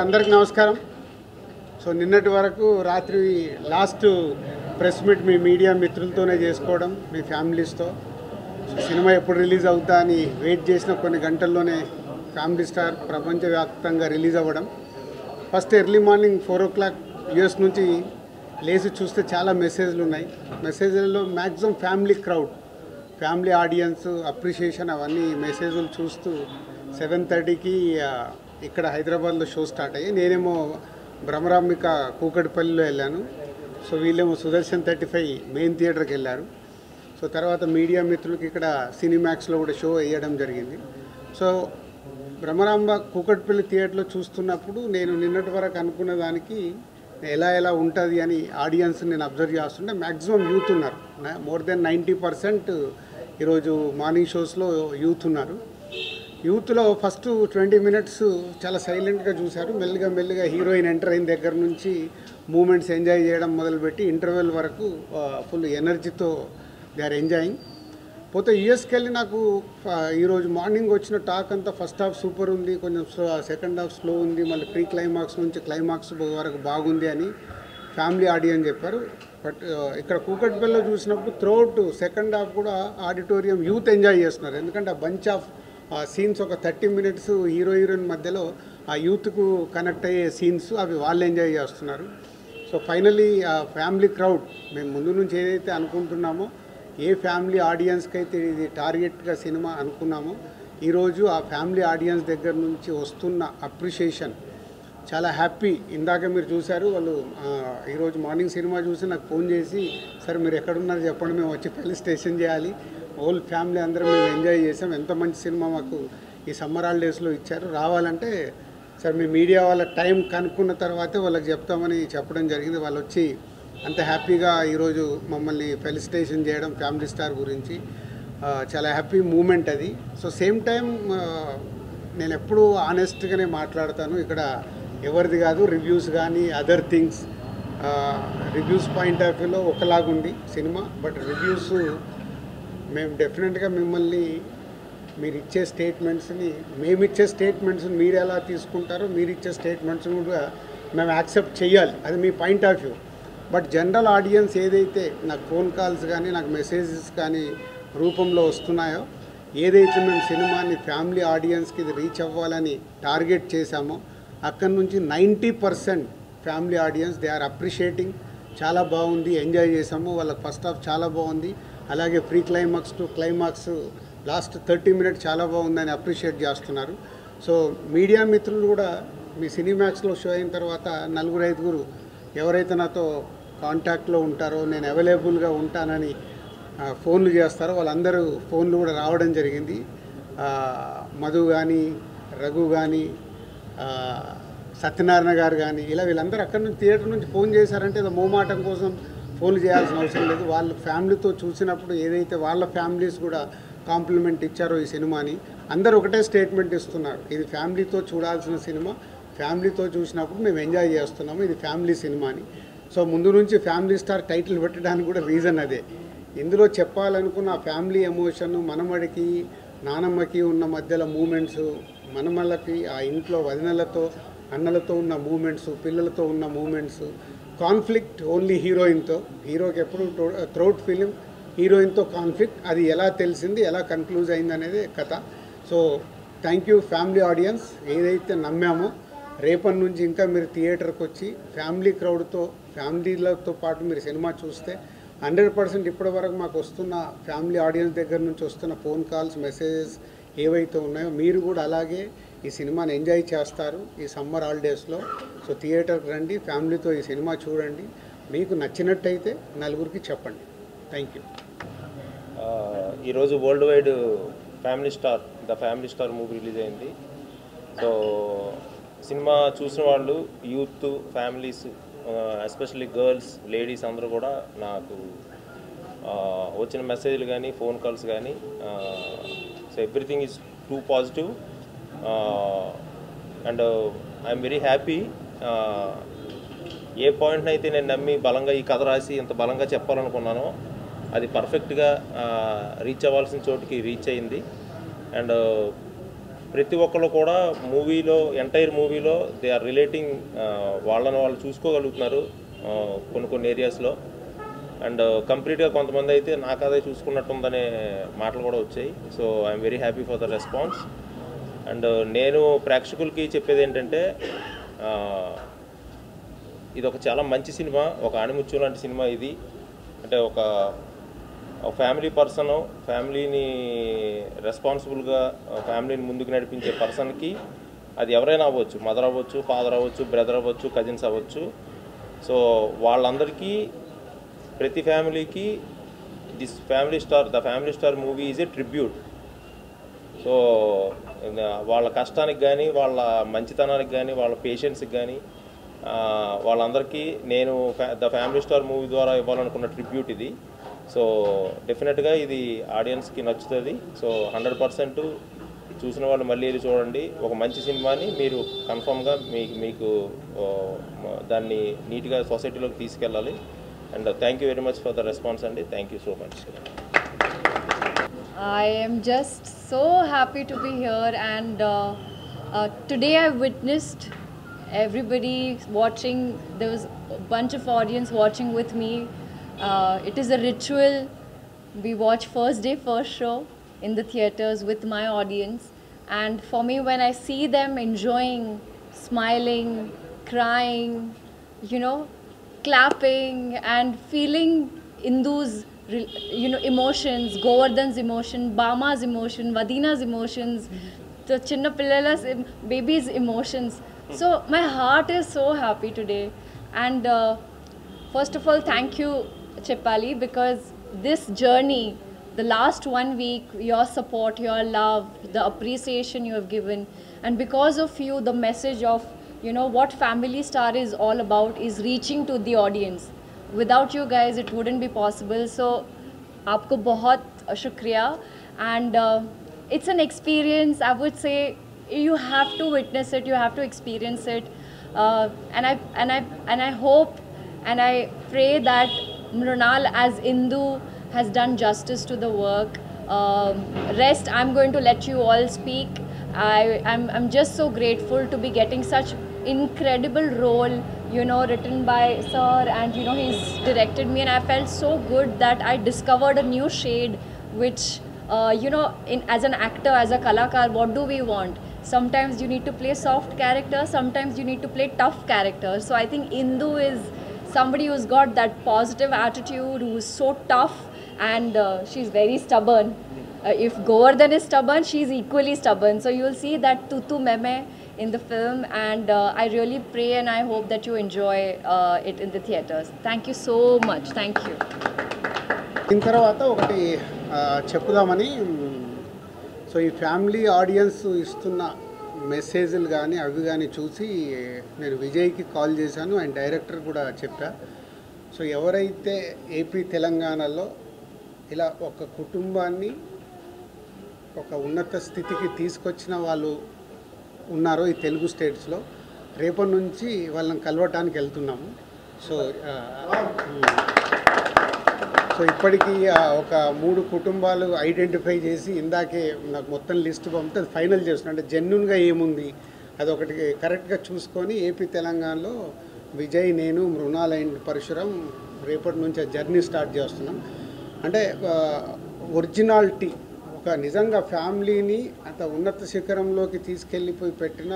అందరికీ నమస్కారం. సో నిన్నటి వరకు రాత్రి last press meet me media మిత్రులతోనే చేసుకోవడం, మీ ఫ్యామిలీస్తో. సినిమా ఎప్పుడు రిలీజ్ అవుతా అని వెయిట్ చేసిన కొన్ని గంటల్లోనే ఫ్యామిలీ స్టార్ ప్రపంచవ్యాప్తంగా రిలీజ్ అవ్వడం. First early morning 4 o'clock US నుంచి లేచి చూస్తే చాలా మెసేజ్లు ఉన్నాయి. మెసేజ్లలో maximum family crowd, family audience, appreciation అవన్నీ మెసేజ్లు చూస్తూ 7:30కి ఇక్కడ హైదరాబాద్లో షో స్టార్ట్ అయ్యి నేనేమో భ్రమరాంబిక కూకట్పల్లిలో వెళ్ళాను. సో వీళ్ళేమో సుదర్శన్ 35 మెయిన్ థియేటర్కి వెళ్ళారు. సో తర్వాత మీడియా మిత్రులకి ఇక్కడ సినిమాక్స్లో కూడా షో వేయడం జరిగింది. సో భ్రమరాంబ కూకట్పల్లి థియేటర్లో చూస్తున్నప్పుడు నేను నిన్నటి వరకు అనుకున్న దానికి ఎలా ఉంటుంది అని ఆడియన్స్ నేను అబ్జర్వ్ చేస్తుంటే మ్యాక్సిమం యూత్ ఉన్నారు. మోర్ దెన్ 90% ఈరోజు మార్నింగ్ షోస్లో యూత్ ఉన్నారు. యూత్లో ఫస్ట్ 20 minutes చాలా సైలెంట్గా చూశారు. మెల్లిగా హీరోయిన్ ఎంటర్ అయిన దగ్గర నుంచి మూమెంట్స్ ఎంజాయ్ చేయడం మొదలుపెట్టి ఇంటర్వెల్ వరకు ఫుల్ ఎనర్జీతో దే ఆర్ ఎంజాయింగ్. పోతే యూఎస్కి వెళ్ళి నాకు ఈరోజు మార్నింగ్ వచ్చిన టాక్ అంతా ఫస్ట్ హాఫ్ సూపర్ ఉంది, కొంచెం సెకండ్ హాఫ్ స్లో ఉంది, మళ్ళీ ప్రీ క్లైమాక్స్ నుంచి క్లైమాక్స్ వరకు బాగుంది అని ఫ్యామిలీ ఆడియన్స్ చెప్పారు. బట్ ఇక్కడ కూకట్పల్లిలో చూసినప్పుడు త్రూఅవుట్ సెకండ్ హాఫ్ కూడా ఆడిటోరియం యూత్ ఎంజాయ్ చేస్తున్నారు. ఎందుకంటే ఆ బంచ్ ఆఫ్ సీన్స్ ఒక 30 minutes హీరోయిన్ మధ్యలో ఆ యూత్కు కనెక్ట్ అయ్యే సీన్స్ అవి వాళ్ళు ఎంజాయ్ చేస్తున్నారు. సో ఫైనలీ ఆ ఫ్యామిలీ క్రౌడ్ మేము ముందు నుంచి ఏదైతే అనుకుంటున్నామో, ఏ ఫ్యామిలీ ఆడియన్స్కి అయితే ఇది టార్గెట్గా సినిమా అనుకున్నామో, ఈరోజు ఆ ఫ్యామిలీ ఆడియన్స్ దగ్గర నుంచి వస్తున్న అప్రిషియేషన్ చాలా హ్యాపీ. ఇందాక మీరు చూశారు, వాళ్ళు ఈరోజు మార్నింగ్ సినిమా చూసి నాకు ఫోన్ చేసి, సార్ మీరు ఎక్కడున్నారు చెప్పండి, మేము వచ్చి ఫెలిసిటేషన్ చేయాలి, హోల్ ఫ్యామిలీ అందరం మేము ఎంజాయ్ చేసాం, ఎంత మంచి సినిమా మాకు ఈ సమ్మర్ హాలిడేస్లో ఇచ్చారు, రావాలంటే సార్ మీ మీడియా వాళ్ళ టైం కనుక్కున్న తర్వాతే వాళ్ళకి చెప్తామని చెప్పడం జరిగింది. వాళ్ళు వచ్చి అంత హ్యాపీగా ఈరోజు మమ్మల్ని ఫెలిసిటేషన్ చేయడం ఫ్యామిలీ స్టార్ గురించి చాలా హ్యాపీ మూమెంట్ అది. సో సేమ్ టైం నేను ఎప్పుడూ ఆనెస్ట్గానే మాట్లాడతాను. ఇక్కడ ఎవరిది కాదు రివ్యూస్ కానీ other things. Reviews point of వ్యూలో ఒకలాగుంది సినిమా, బట్ రివ్యూస్ మేము డెఫినెట్గా మిమ్మల్ని మీరు ఇచ్చే స్టేట్మెంట్స్ని, మేమిచ్చే స్టేట్మెంట్స్ని మీరు ఎలా తీసుకుంటారో మీరు ఇచ్చే స్టేట్మెంట్స్ని కూడా మేము యాక్సెప్ట్ చేయాలి, అది మీ point of view. But general audience ఏదైతే నాకు ఫోన్ కాల్స్ కానీ నాకు మెసేజెస్ కానీ రూపంలో వస్తున్నాయో, ఏదైతే మేము సినిమాని ఫ్యామిలీ ఆడియన్స్కి ఇది రీచ్ అవ్వాలని టార్గెట్ చేశామో, అక్కడి నుంచి 90% family audience they are appreciating. చాలా బాగుంది, ఎంజాయ్ చేసాము, వాళ్ళకి ఫస్ట్ హాఫ్ చాలా బాగుంది, అలాగే pre climax to climax last 30 minutes చాలా బాగుందని అప్రిషియేట్ చేస్తున్నారు. సో మీడియా మిత్రులు కూడా మీ సినిమాక్స్లో షో అయిన తర్వాత 4-5 ఎవరైతే నాతో కాంటాక్ట్లో ఉంటారో, నేను అవైలబుల్గా ఉంటానని ఫోన్లు చేస్తారో, వాళ్ళందరూ ఫోన్లు కూడా రావడం జరిగింది. మధు కానీ, రఘు కానీ, సత్యనారాయణ గారు కానీ, ఇలా వీళ్ళందరూ అక్కడి నుంచి థియేటర్ నుంచి ఫోన్ చేశారంటే ఏదో మోమాటం కోసం ఫోన్లు చేయాల్సిన అవసరం లేదు. వాళ్ళ ఫ్యామిలీతో చూసినప్పుడు ఏదైతే వాళ్ళ ఫ్యామిలీస్ కూడా కాంప్లిమెంట్ ఇచ్చారో ఈ సినిమాని, అందరూ ఒకటే స్టేట్మెంట్ ఇస్తున్నారు, ఇది ఫ్యామిలీతో చూడాల్సిన సినిమా, ఫ్యామిలీతో చూసినప్పుడు మేము ఎంజాయ్ చేస్తున్నాము, ఇది ఫ్యామిలీ సినిమా అని. సో ముందు నుంచి ఫ్యామిలీ స్టార్ టైటిల్ పెట్టడానికి కూడా రీజన్ అదే. ఇందులో చెప్పాలనుకున్న ఆ ఫ్యామిలీ ఎమోషన్, మనమడికి నానమ్మకి ఉన్న మధ్యలో మూమెంట్స్, మనమళ్ళకి ఆ ఇంట్లో వదినలతో అన్నలతో ఉన్న మూమెంట్స్, పిల్లలతో ఉన్న మూమెంట్స్, కాన్ఫ్లిక్ట్ ఓన్లీ హీరోయిన్తో, హీరోకి ఎప్పుడు త్రూఅవుట్ ఫిలిం హీరోయిన్తో కాన్ఫ్లిక్ట్, అది ఎలా తెలిసింది, ఎలా కన్క్లూజ్ అయింది అనేది కథ. So thank you family audience. ఏదైతే నమ్మామో రేపటి నుంచి ఇంకా మీరు థియేటర్కి వచ్చి ఫ్యామిలీ క్రౌడ్తో, ఫ్యామిలీలతో పాటు మీరు సినిమా చూస్తే 100% ఇప్పటి వరకు మాకు వస్తున్న ఫ్యామిలీ ఆడియన్స్ దగ్గర నుంచి వస్తున్న ఫోన్ కాల్స్, మెసేజెస్ ఏవైతే ఉన్నాయో, మీరు కూడా అలాగే ఈ సినిమాని ఎంజాయ్ చేస్తారు ఈ సమ్మర్ హాలిడేస్లో. సో థియేటర్కి రండి, ఫ్యామిలీతో ఈ సినిమా చూడండి, మీకు నచ్చినట్టయితే 4 చెప్పండి. Thank you. ఈరోజు world wide the Family Star movie release అయింది. సో సినిమా చూసిన వాళ్ళు, youth, families, especially girls, ladies అందరూ కూడా నాకు వచ్చిన మెసేజ్లు కానీ ఫోన్ కాల్స్ కానీ, so everything is too positive and I'm very happy. ఏ పాయింట్ని అయితే నేను నమ్మి బలంగా ఈ కథ రాసి ఇంత బలంగా చెప్పాలనుకున్నానో అది పర్ఫెక్ట్గా రీచ్ అవ్వాల్సిన చోటుకి రీచ్ అయింది. అండ్ ప్రతి ఒక్కరు కూడా మూవీలో ఎంటైర్ మూవీలో దే ఆర్ రిలేటింగ్, వాళ్ళని వాళ్ళు చూసుకోగలుగుతున్నారు కొన్ని ఏరియాస్లో. అండ్ కంప్లీట్గా కొంతమంది అయితే నాకు అదే చూసుకున్నట్టుందనే మాటలు కూడా వచ్చాయి. So I'm very happy for the response. And నేను ప్రేక్షకులకి చెప్పేది ఏంటంటే, ఇది ఒక చాలా మంచి సినిమా, ఒక ఆణిముత్యం లాంటి సినిమా ఇది. అంటే ఒక ఫ్యామిలీ పర్సన్, ఫ్యామిలీని రెస్పాన్సిబుల్గా ఫ్యామిలీని ముందుకు నడిపించే పర్సన్కి అది ఎవరైనా అవ్వచ్చు, మదర్ అవ్వచ్చు, ఫాదర్ అవ్వచ్చు, బ్రదర్ అవ్వచ్చు, కజిన్స్ అవ్వచ్చు. సో వాళ్ళందరికీ, ప్రతి ఫ్యామిలీకి this the Family Star movie is a tribute. So వాళ్ళ కష్టానికి కానీ, వాళ్ళ మంచితనానికి కానీ, వాళ్ళ పేషెన్స్కి కానీ, వాళ్ళందరికీ నేను ద ఫ్యామిలీ స్టార్ మూవీ ద్వారా ఇవ్వాలనుకున్న ట్రిబ్యూట్ ఇది. సో డెఫినెట్గా ఇది ఆడియన్స్కి నచ్చుతుంది. సో 100% చూసిన వాళ్ళు మళ్ళీ వెళ్ళి చూడండి. ఒక మంచి సినిమాని మీరు కన్ఫామ్గా మీకు దాన్ని నీట్గా సొసైటీలోకి తీసుకెళ్ళాలి. And thank you very much for the response అండి. Thank you so much. I am just so happy to be here, and today I witnessed everybody watching. There was a bunch of audience watching with me. It is a ritual. We watch first day, first show in the theaters with my audience, and for me, when I see them enjoying, smiling, crying, clapping and feeling Indu's emotions, Govardhan's emotion, Bama's emotion, Vadina's emotions, the Chinna Pillala's baby's emotions. So my heart is so happy today. And first of all, thank you, Cheppali, because this journey, the last 1 week, your support, your love, the appreciation you have given, and because of you, the message of what Family Star is all about is reaching to the audience. Without you guys, it wouldn't be possible. So, aapko bahut shukriya. And it's an experience. I would say you have to witness it. You have to experience it. And I hope and I pray that Mrunal as Indu has done justice to the work. Rest, I'm going to let you all speak. I'm just so grateful to be getting such incredible role, written by sir, and he's directed me, and I felt so good that I discovered a new shade, which as an actor, as a kalakar, what do we want? Sometimes you need to play soft characters, sometimes you need to play tough characters. So I think Indu is somebody who's got that positive attitude, who's so tough, and she's very stubborn. If Govardhan is stubborn, she's equally stubborn. So you'll see that tutu meme in the film, and I really pray and I hope that you enjoy it in the theaters. Thank you so much. Thank you. దీని తర్వాత ఒకటి చెప్పుదామని, so ఈ family audience ఇస్తున్న మెసేజ్లు కానీ అవి కానీ చూసి నేను విజయ్కి కాల్ చేశాను, అండ్ డైరెక్టర్ కూడా చెప్పా. సో ఎవరైతే ఏపీ తెలంగాణలో ఇలా ఒక కుటుంబాన్ని ఒక ఉన్నత స్థితికి తీసుకొచ్చిన వాళ్ళు ఉన్నారో ఈ తెలుగు స్టేట్స్లో, రేపటి నుంచి వాళ్ళని కలవటానికి వెళ్తున్నాము. సో ఇప్పటికీ ఒక 3 కుటుంబాలు ఐడెంటిఫై చేసి ఇందాకే నాకు మొత్తం లిస్ట్ పంపితే అది ఫైనల్ చేస్తున్నాం. అంటే జెన్యున్గా ఏముంది అదొకటి కరెక్ట్గా చూసుకొని ఏపీ తెలంగాణలో విజయ్, నేను, మృణాల్ అండ్ పరశురాం రేపటి నుంచి ఆ జర్నీ స్టార్ట్ చేస్తున్నాం. అంటే ఒరిజినాలిటీ, ఒక నిజంగా ఫ్యామిలీని అంత ఉన్నత శిఖరంలోకి తీసుకెళ్ళిపోయి పెట్టిన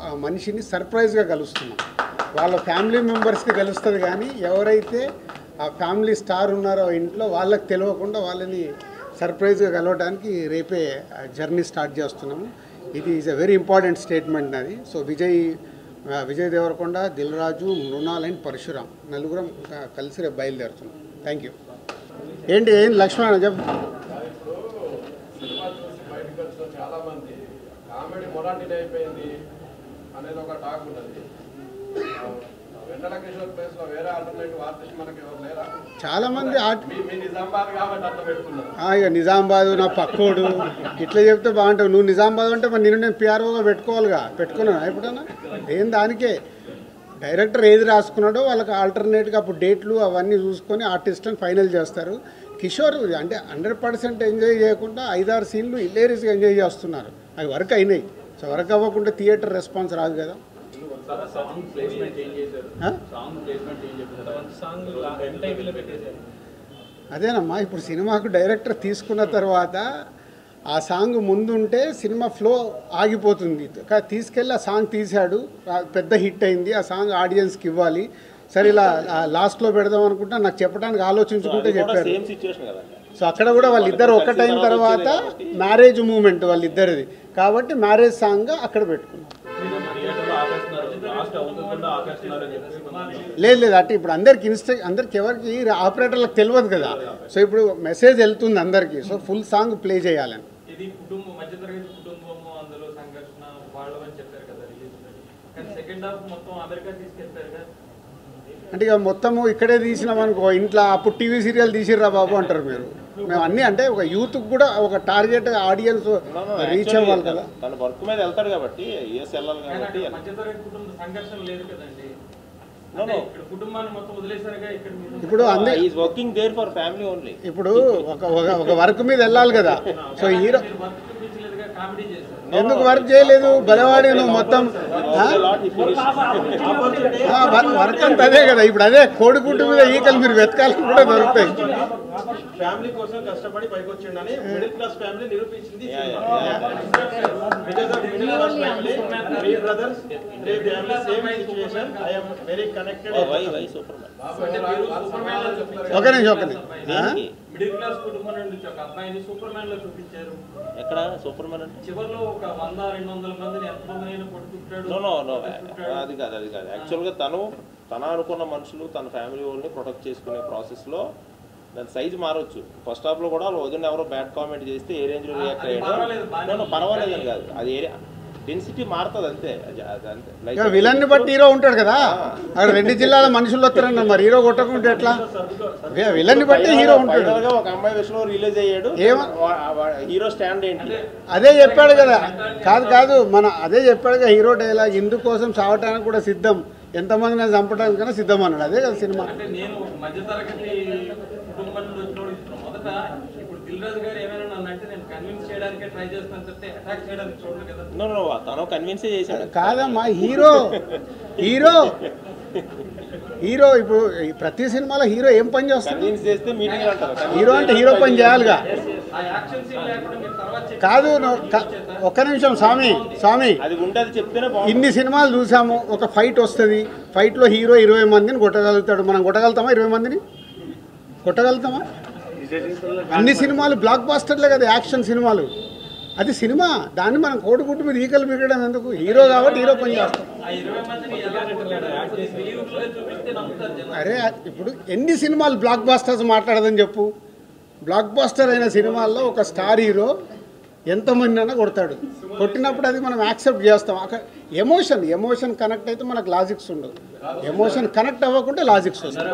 ఆ మనిషిని సర్ప్రైజ్గా కలుస్తున్నాం. వాళ్ళ ఫ్యామిలీ మెంబర్స్కి కలుస్తుంది, కానీ ఎవరైతే ఆ ఫ్యామిలీ స్టార్ ఉన్నారో ఇంట్లో వాళ్ళకి తెలియకుండా వాళ్ళని సర్ప్రైజ్గా కలవడానికి రేపే జర్నీ స్టార్ట్ చేస్తున్నాము. ఇది is a very important statement అది. సో విజయ్ దేవరకొండ, దిల్ రాజు, మృణాల్ అండ్ పరశురాం నలుగురం కలిసి రేపు బయలుదేరుతున్నాం. Thank you. ఏంటి లక్ష్మణ చెప్పు. చాలా మంది కామెడీ మొరాటిన్ అయిపోయింది అనేది ఒక టాక్ ఉన్నది. వెన్నెల కిషోర్ ప్లేస్ లో వేరే ఆల్టర్నేటివ్ ఆర్టిస్ట్ మనకి ఎవరు లేరా? చాలా మంది నిజామాబాద్ కాబట్టి అట్లా పెట్టుకున్నారు. ఇక నిజామాబాద్ నా పక్కోడు ఇట్లా చెప్తే బాగుంటావు. నువ్వు నిజామాబాద్ అంటే మరి నేను పిఆర్ఓగా పెట్టుకోవాలిగా, పెట్టుకున్నాను ఎప్పుడన్నా? ఏం దానికే డైరెక్టర్ ఏది రాసుకున్నాడో వాళ్ళకి ఆల్టర్నేట్గా అప్పుడు డేట్లు అవన్నీ చూసుకొని ఆర్టిస్ట్ని ఫైనల్ చేస్తారు. కిషోర్ అంటే 100% ఎంజాయ్ చేయకుండా 5-6 సీన్లు ఇల్లేరీస్గా ఎంజాయ్ చేస్తున్నారు. అవి వర్క్ అయినాయి. సో వర్క్ అవ్వకుంటే థియేటర్ రెస్పాన్స్ రాదు కదా. అదేనమ్మా, ఇప్పుడు సినిమాకు డైరెక్టర్ తీసుకున్న తర్వాత ఆ సాంగ్ ముందుంటే సినిమా ఫ్లో ఆగిపోతుంది. తీసుకెళ్ళి ఆ సాంగ్ తీశాడు, పెద్ద హిట్ అయింది, ఆ సాంగ్ ఆడియన్స్కి ఇవ్వాలి, సరే ఇలా లాస్ట్లో పెడదాం అనుకుంటా నాకు చెప్పడానికి ఆలోచించుకుంటే చెప్పారు. సో అక్కడ కూడా వాళ్ళిద్దరు ఒక్కటైన తర్వాత మ్యారేజ్ మూమెంట్ వాళ్ళిద్దరిది కాబట్టి మ్యారేజ్ సాంగ్ అక్కడ పెట్టుకున్నాం. లేదు అంటే ఇప్పుడు అందరికి ఎవరికి ఆపరేటర్లకు తెలియదు కదా. సో ఇప్పుడు మెసేజ్ వెళ్తుంది అందరికీ, సో ఫుల్ సాంగ్ ప్లే చేయాలని. అంటే ఇక మొత్తము ఇక్కడే తీసినాం అనుకో, ఇంట్లో అప్పుడు టీవీ సీరియల్ తీసిర్రా బాబు అంటారు మీరు. మేము అన్నీ అంటే ఒక యూత్ కూడా ఒక టార్గెట్ ఆడియన్స్ రీచ్ అవ్వాలి కదా. తన వర్క్ మీద వెళ్తాడు కాబట్టి యూఎస్ వెళ్ళాలి కాబట్టి ఇప్పుడు working there for family only. ఇప్పుడు ఒక వర్క్ మీద వెళ్ళాలి కదా. సో హీరో ఎందుకు వర్క్ చేయలేదు బలవాడి నువ్వు మొత్తం వర్క్ అంత అదే కదా. ఇప్పుడు అదే కోడిగుడ్డు మీద ఈకలు మీరు వెతకాలని కూడా దొరుకుతాయి. ఫ్యామిలీ కోసం కష్టపడి పైకి వచ్చిండని మిడిల్ క్లాస్ ఫ్యామిలీ నిరూపించింది. ఒక నిమిషం మిడిల్ క్లాస్ కుటుంబం నుండి ఒక అబ్బాయిని సూపర్ మ్యాన్ లో చూపించారు. ఎక్కడ సూపర్ మ్యాన్ అంటే చివర్లో ఒక 100-200 మందిని ఎంతమందిని కొట్టుకుంటాడు. అది కాదు యాక్చువల్గా తన అనుకున్న మనుషులు తన ఫ్యామిలీ వాళ్ళని ప్రొటెక్ట్ చేసుకునే ప్రాసెస్లో దాని సైజు మారవచ్చు. ఫస్ట్ హాఫ్లో కూడా వదిన ఎవరో బ్యాడ్ కామెంట్ చేస్తే ఏ రేంజ్లో రియాక్ట్ అయ్యాడో పర్వాలేదని కాదు, అది ఏరియా డెన్సిటీ మారుతుంది అంతే. విలన్ ని బట్టి హీరో ఉంటాడు కదా. అక్కడ 2 జిల్లాల మనుషులు వస్తారన్న, మరి హీరో కొట్టకుంటే ఎట్లా? విలన్ ని బట్టి హీరో ఉంటాడు. ఒక అమ్మాయి విషయంలో రిలీజ్ అయ్యాడు, హీరో స్టాండ్ ఏంటి అదే చెప్పాడు కదా. కాదు మన అదే చెప్పాడు కదా హీరో డైలాగ్, ఇందుకోసం చావటానికి కూడా సిద్ధం, ఎంతమంది నేను చంపడానికైనా సిద్ధం అన్నాడు. అదే కదా సినిమా. కాదమ్మా, హీరో ఇప్పుడు ప్రతి సినిమాలో హీరో ఏం పని చేస్తాడు? హీరో అంటే హీరో పని చేయాలిగా. కాదు ఒక్క నిమిషం స్వామి, ఇన్ని సినిమాలు చూసాము, ఒక ఫైట్ వస్తుంది, ఫైట్లో హీరో 20 మందిని కొట్టగలుగుతాడు. మనం కొట్టగలుగుతామా? 20 మందిని కొట్టగలుగుతామా? అన్ని సినిమాలు బ్లాక్ బాస్టర్లే కదా, యాక్షన్ సినిమాలు. అది సినిమా, దాన్ని మనం కోడిగుడ్డు మీద ఈకలు మిగడం ఎందుకు? హీరో కాబట్టి హీరో పని చేస్తాం. అరే ఇప్పుడు ఎన్ని సినిమాలు బ్లాక్ బాస్టర్స్ మాట్లాడదని చెప్పు. బ్లాక్ బాస్టర్ అయిన సినిమాల్లో ఒక స్టార్ హీరో ఎంతమంది అయినా కొడతాడు. కొట్టినప్పుడు అది మనం యాక్సెప్ట్ చేస్తాం. అక్కడ ఎమోషన్ కనెక్ట్ అయితే మనకు లాజిక్స్ ఉండవు. ఎమోషన్ కనెక్ట్ అవ్వకుంటే లాజిక్స్ వస్తాయి.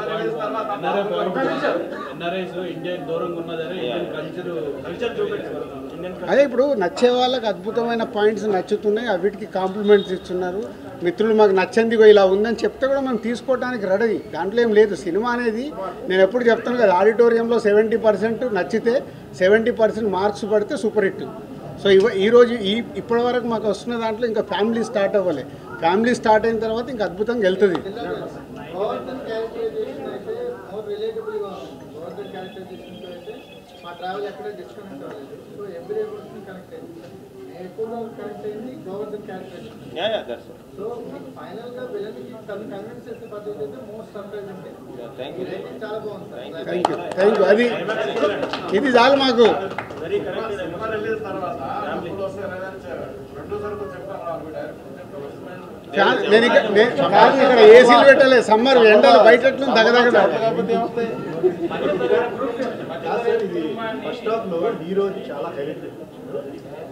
అదే ఇప్పుడు నచ్చే వాళ్ళకి అద్భుతమైన పాయింట్స్ నచ్చుతున్నాయి, అవిటికి కాంప్లిమెంట్స్ ఇస్తున్నారు. మిత్రులు మాకు నచ్చంది ఇలా ఉందని చెప్తే కూడా మనం తీసుకోవడానికి రెడీ, దాంట్లో ఏం లేదు. సినిమా అనేది నేను ఎప్పుడు చెప్తాను కదా, ఆడిటోరియంలో 70% నచ్చితే 70% మార్క్స్ పడితే సూపర్ హిట్. సో ఈరోజు ఇప్పటి వరకు మాకు వస్తున్న దాంట్లో ఇంకా ఫ్యామిలీ స్టార్ట్ అవ్వాలి. ఫ్యామిలీ స్టార్ట్ అయిన తర్వాత ఇంకా అద్భుతంగా వెళ్తుంది. మా ట్రావెల్ ఎక్కడ డిస్కనెక్ట్ అవ్వలేదు. సో ఎవ్రీ పర్సన్ కనెక్ట్ అయింది. నేను ఎక్కువగా కనెక్ట్ అయింది గోవర్ధన్ క్యారెక్టర్. సో ఫైనల్ గా విలన్కి కన్విన్స్ చేసే పద్ధతి అయితే మోస్ట్ సర్ప్రైజ్ అంటే చాలా బాగుంది. Thank you. అది ఇది చాలు మాకు. నేను ఇక్కడ ఏసీలు పెట్టలేదు, సమ్మర్ ఎండలు బయట దగదగ. ఫస్ట్ హాఫ్ లో హీరో చాలా హైలైట్,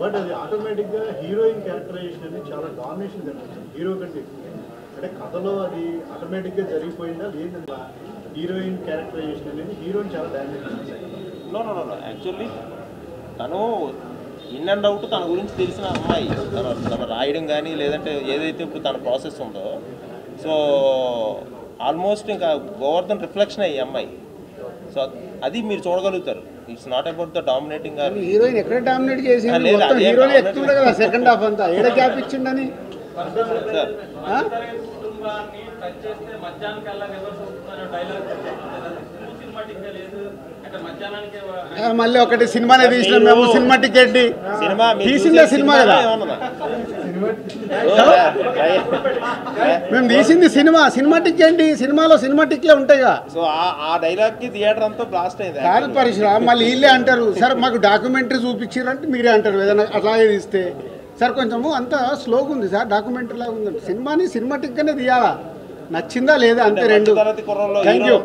బట్ అది ఆటోమేటిక్ గా హీరోయిన్ క్యారెక్టరైజేషన్ అనేది చాలా డామినేషన్ జరుగుతుంది హీరో కంటే. అంటే కథలో అది ఆటోమేటిక్ గా జరిగిపోయిందా లేదంటే హీరోయిన్ క్యారెక్టరైజేషన్ అనేది హీరోయిన్ చాలా డామినేట్ చేస్తుంది. యాక్చువల్లీ తను ఇన్ అండ్ అవుట్ తన గురించి తెలిసిన అమ్మాయి, తన రాయడం కానీ లేదంటే ఏదైతే ఇప్పుడు తన ప్రాసెస్ ఉందో, సో ఆల్మోస్ట్ ఇంకా గోవర్ధన్ రిఫ్లెక్షన్ అయ్యి అమ్మాయి. సో అది మీరు చూడగలుగుతారు. It's not about the dominating or heroine ఎక్కడ డామినేట్ చేసింది లేదు, మొత్తం అదే హీరోయిన్ dominate ఎక్కుతుండే కదా సెకండ్ హాఫ్ అంతా ఏడ గ్యాప్ ఇచ్చిండని సార్. కుటుంబాన్ని టచ్ చేస్తే మధ్యాహ్నం కల్లా రివర్స్ అవుతుందనే డైలాగ్ సినిమాటిక్ గా లేదు అంటే మధ్యాహ్నానికి మళ్ళీ ఒకటి సినిమానే తీసినాం మేము సినిమా టికెట్ సినిమా మీరు తీసిందే చూసే సినిమా కదా ఏమన్నదా? మేము తీసింది సినిమాటిక్ ఏంటి సినిమాలో సినిమాటిక్లే ఉంటాయిగా సో ఆ డైలాగ్ కి థియేటర్ అంతా బ్లాస్ట్ అయింది కాదు పరిశ్రమ మళ్ళీ వీళ్ళే అంటారు సార్ మాకు డాక్యుమెంటరీ చూపించారంటే మీరే అంటారు ఏదైనా అట్లాగే తీస్తే సార్ కొంచెము అంత స్లోగా ఉంది సార్ డాక్యుమెంటరీ లాగా ఉందంటే సినిమాని సినిమాటిక్గానే తీయాలా నచ్చిందా లేదా అంతే రెండు తరగతి కుర్రోళ్ళు థ్యాంక్ యూ